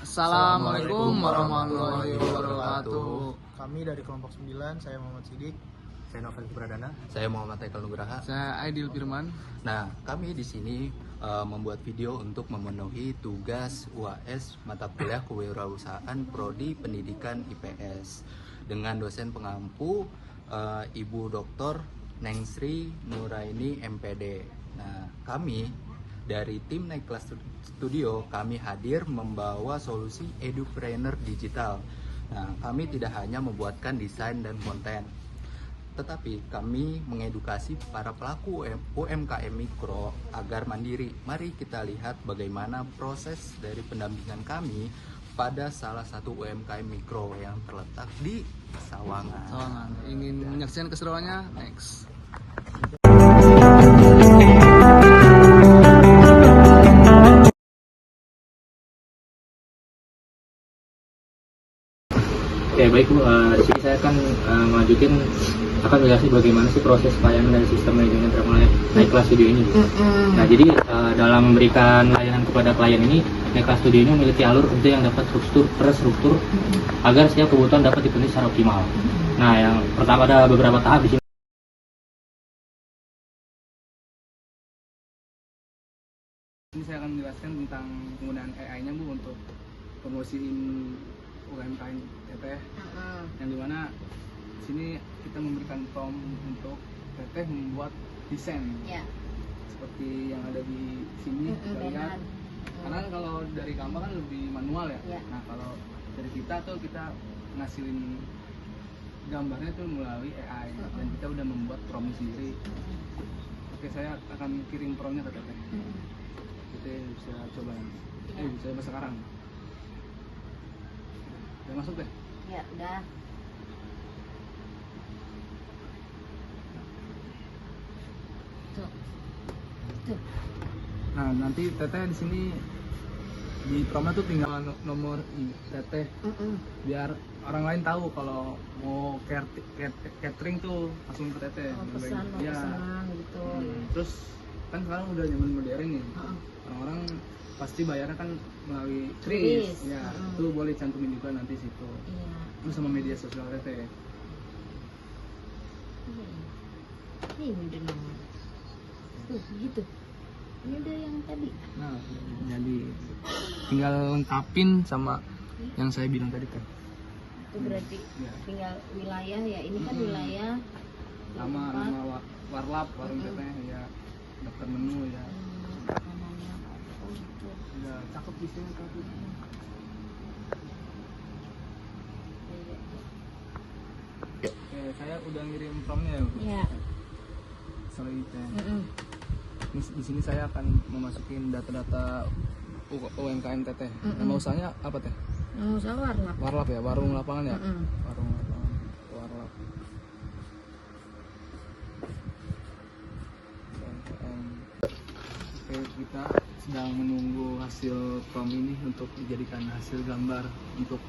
Assalamualaikum warahmatullahi wabarakatuh. Kami dari kelompok 9, saya Muhammad Sidik. Saya Novel Pradana. Saya Muhammad Haikal Nugraha. Saya Aidil Firman. Nah, kami di sini membuat video untuk memenuhi tugas UAS mata kuliah kewirausahaan Prodi Pendidikan IPS dengan dosen pengampu Ibu Dr. Nengsri Nuraini MPD. Nah, kami dari tim Naik Kelas Studio kami hadir membawa solusi edupreneur digital. Nah, kami tidak hanya membuatkan desain dan konten, tetapi kami mengedukasi para pelaku UMKM mikro agar mandiri. Mari kita lihat bagaimana proses dari pendampingan kami pada salah satu UMKM mikro yang terletak di Sawangan. Ingin menyaksikan keseruannya? Next. Oke, baik Bu, di sini saya akan akan menjelaskan bagaimana sih proses pelayanan dari sistem manajemen travel Naik Kelas Studio ini. Nah, jadi dalam memberikan layanan kepada klien ini, Naik Kelas Studio ini memiliki alur kerja yang dapat terstruktur agar setiap kebutuhan dapat dipenuhi secara optimal. Nah, yang pertama ada beberapa tahap di sini. Ini saya akan menjelaskan tentang penggunaan AI-nya Bu untuk promosiin UMKM teteh, yang dimana di sini kita memberikan prompt untuk teteh membuat desain seperti yang ada di sini kita lihat. Karena kalau dari gambar kan lebih manual ya. Nah, kalau dari kita tuh kita ngasilin gambarnya tuh melalui AI dan kita udah membuat prompt sendiri. Oke, saya akan kirim promptnya ke teteh. Kita bisa coba, bisa coba sekarang. Udah masuk deh? Ya, udah. Tuh. Nah, nanti teteh di sini di promo tuh tinggal nomor teteh, biar orang lain tahu kalau mau catering tuh langsung ke teteh. Pesan, ya. pesanan gitu. Terus kan sekarang udah zaman modern nih, orang-orang pasti bayarnya kan melalui kris. Ya, itu boleh cantumin juga nanti situ. Iya. Terus sama media sosial teteh. Ini udah nomor. Tuh, gitu. Ini udah yang tadi. Nah, jadi tinggal lengkapin sama yang saya bilang tadi kan. Itu berarti tinggal wilayah ya. Ini kan wilayah Sama nama warlap, warung teteh ya, daftar menu ya. makanannya apa gitu. Ya, cakep di sini cakep. Oke, saya udah ngirim promptnya ya. Iya. Selanjutnya. Di sini saya akan memasukin data-data UMKM teteh. Nama usahanya apa teh? Mau usaha warlap. Warlap ya, warung lapangan ya. Warung lapangan, warlap. UMKM. Oke, kita sedang menunggu hasil prompt ini untuk dijadikan hasil gambar untuk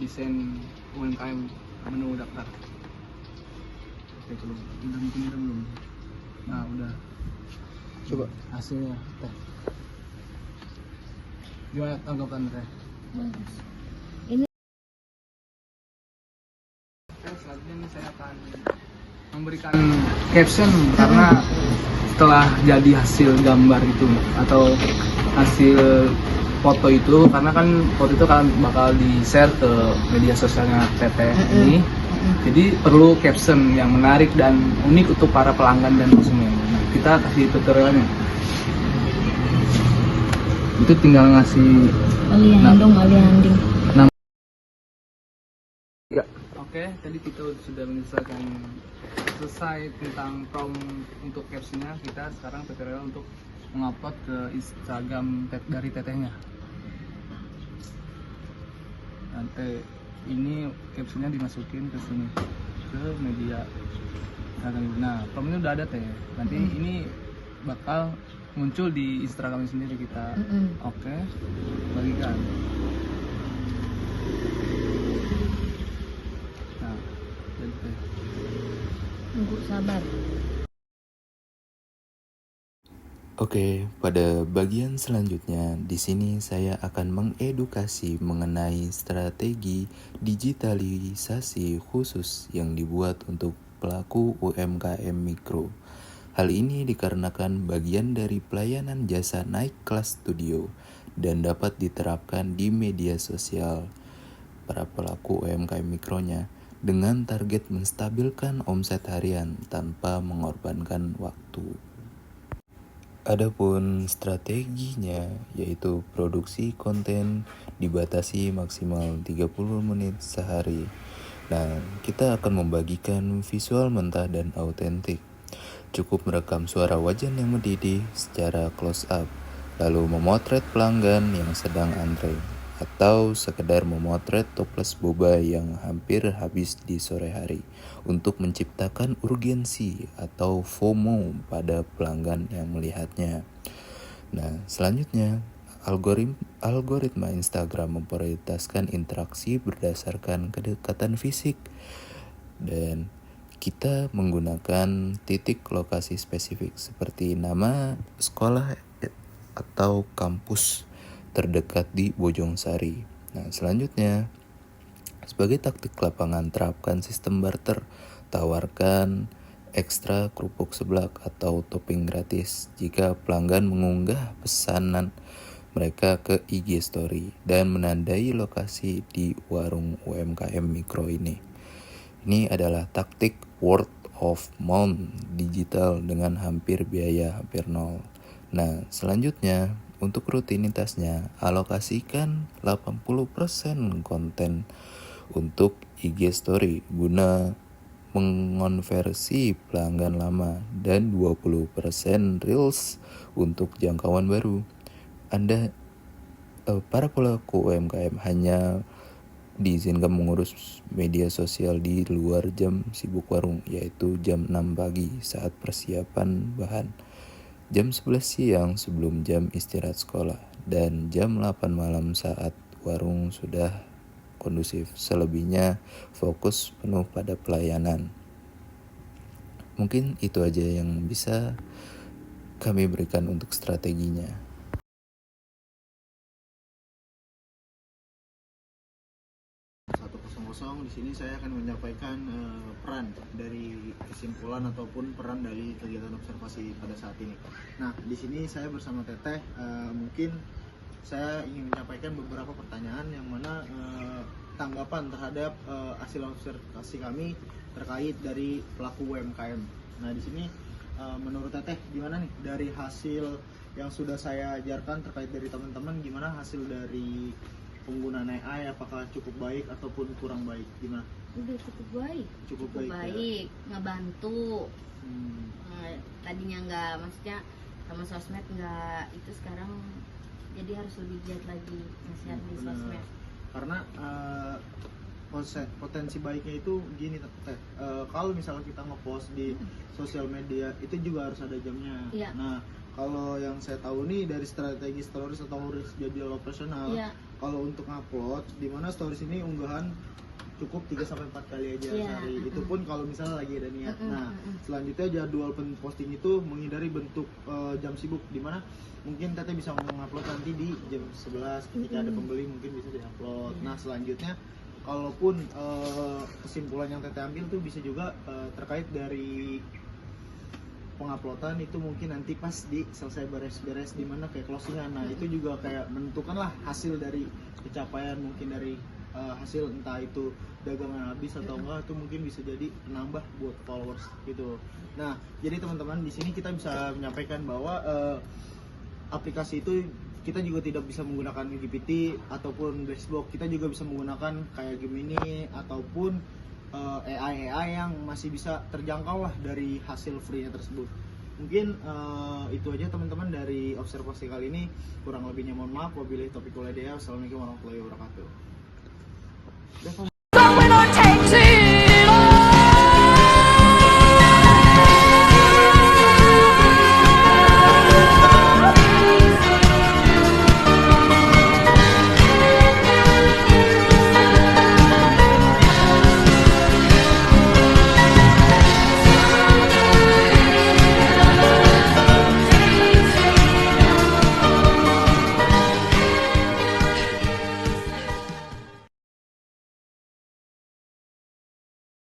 desain UMKM menu daftar. Oke, belum. Nah, udah. Coba hasilnya teh. Gimana tanggapan teh? Bagus. Ini Selanjutnya ini saya akan memberikan caption karena setelah jadi hasil gambar itu atau hasil foto itu, karena kan foto itu kan bakal di-share ke media sosialnya teteh ini. Jadi perlu caption yang menarik dan unik untuk para pelanggan dan konsumen. Nah, kita kasih tutorialnya. Itu tinggal ngasih alianding. Ya. Oke, tadi kita sudah selesai tentang prompt untuk captionnya. Kita sekarang tutorial untuk mengupload ke Instagram dari tetehnya. Nanti ini captionnya dimasukin ke sini, ke media Instagram. Nah, promptnya udah ada teh. Nanti ini bakal muncul di Instagram sendiri kita. Oke, bagikan. Nah, jadi teh. Tunggu, sabar. Oke, pada bagian selanjutnya di sini saya akan mengedukasi mengenai strategi digitalisasi khusus yang dibuat untuk pelaku UMKM mikro. Hal ini dikarenakan bagian dari pelayanan jasa naik kelas studio dan dapat diterapkan di media sosial para pelaku UMKM mikronya dengan target menstabilkan omset harian tanpa mengorbankan waktu. Adapun strateginya yaitu produksi konten dibatasi maksimal 30 menit sehari. Nah, kita akan membagikan visual mentah dan autentik. Cukup merekam suara wajan yang mendidih secara close up, lalu memotret pelanggan yang sedang antre, atau sekedar memotret toples boba yang hampir habis di sore hari untuk menciptakan urgensi atau FOMO pada pelanggan yang melihatnya. Nah, selanjutnya algoritma Instagram memprioritaskan interaksi berdasarkan kedekatan fisik dan kita menggunakan titik lokasi spesifik seperti nama sekolah atau kampus terdekat di Bojongsari. Nah, selanjutnya sebagai taktik lapangan terapkan sistem barter, tawarkan ekstra kerupuk seblak atau topping gratis jika pelanggan mengunggah pesanan mereka ke IG story dan menandai lokasi di warung UMKM mikro ini. Ini adalah taktik word of mouth digital dengan biaya hampir nol. Nah, selanjutnya untuk rutinitasnya alokasikan 80% konten untuk IG story guna mengonversi pelanggan lama dan 20% reels untuk jangkauan baru. Anda para pelaku UMKM hanya diizinkan mengurus media sosial di luar jam sibuk warung, yaitu jam 6 pagi saat persiapan bahan, jam 11 siang sebelum jam istirahat sekolah, dan jam 8 malam saat warung sudah kondusif. Selebihnya fokus penuh pada pelayanan. Mungkin itu aja yang bisa kami berikan untuk strateginya. 100 di sini saya akan menyampaikan peran dari kesimpulan ataupun peran dari kegiatan observasi pada saat ini. Nah, di sini saya bersama Teteh, mungkin saya ingin menyampaikan beberapa pertanyaan yang mana tanggapan terhadap hasil observasi kami terkait dari pelaku UMKM. Nah, di sini menurut Teteh gimana nih dari hasil yang sudah saya ajarkan terkait dari teman-teman, gimana hasil dari penggunaan AI, apakah cukup baik ataupun kurang baik, gimana? Udah cukup baik. Cukup baik, baik. Ngebantu. Tadinya nggak, maksudnya sama sosmed nggak, itu sekarang jadi harus lebih giat lagi nasihat di sosmed. Karena potensi baiknya itu gini Teh, kalau misalnya kita ngepost di sosial media itu juga harus ada jamnya. Iya. Nah, kalau yang saya tahu nih dari strategi stories atau jadwal operasional, iya, kalau untuk ngupload di mana stories ini unggahan cukup 3-4 kali aja sehari. Itu pun kalau misalnya lagi ada niat. Nah, selanjutnya jadwal posting itu menghindari bentuk jam sibuk, di mana mungkin Teteh bisa mengupload nanti di jam 11 ketika ada pembeli, mungkin bisa diupload. Nah, selanjutnya kalaupun kesimpulan yang Teteh ambil tuh bisa juga terkait dari penguploadan itu mungkin nanti pas di selesai beres-beres di mana kayak closingan. Nah, itu juga kayak menentukan lah hasil dari pencapaian, mungkin dari hasil entah itu dagangan habis atau enggak, itu mungkin bisa jadi penambah buat followers gitu. Nah, jadi teman-teman di sini kita bisa menyampaikan bahwa aplikasi itu kita juga tidak bisa menggunakan GPT ataupun Flashbox, kita juga bisa menggunakan kayak Gemini ataupun AI yang masih bisa terjangkau lah dari hasil free-nya tersebut. Mungkin itu aja teman-teman dari observasi kali ini. Kurang lebihnya mohon maaf. Wabillahi taufiq wal hidayah. Wassalamualaikum warahmatullahi wabarakatuh.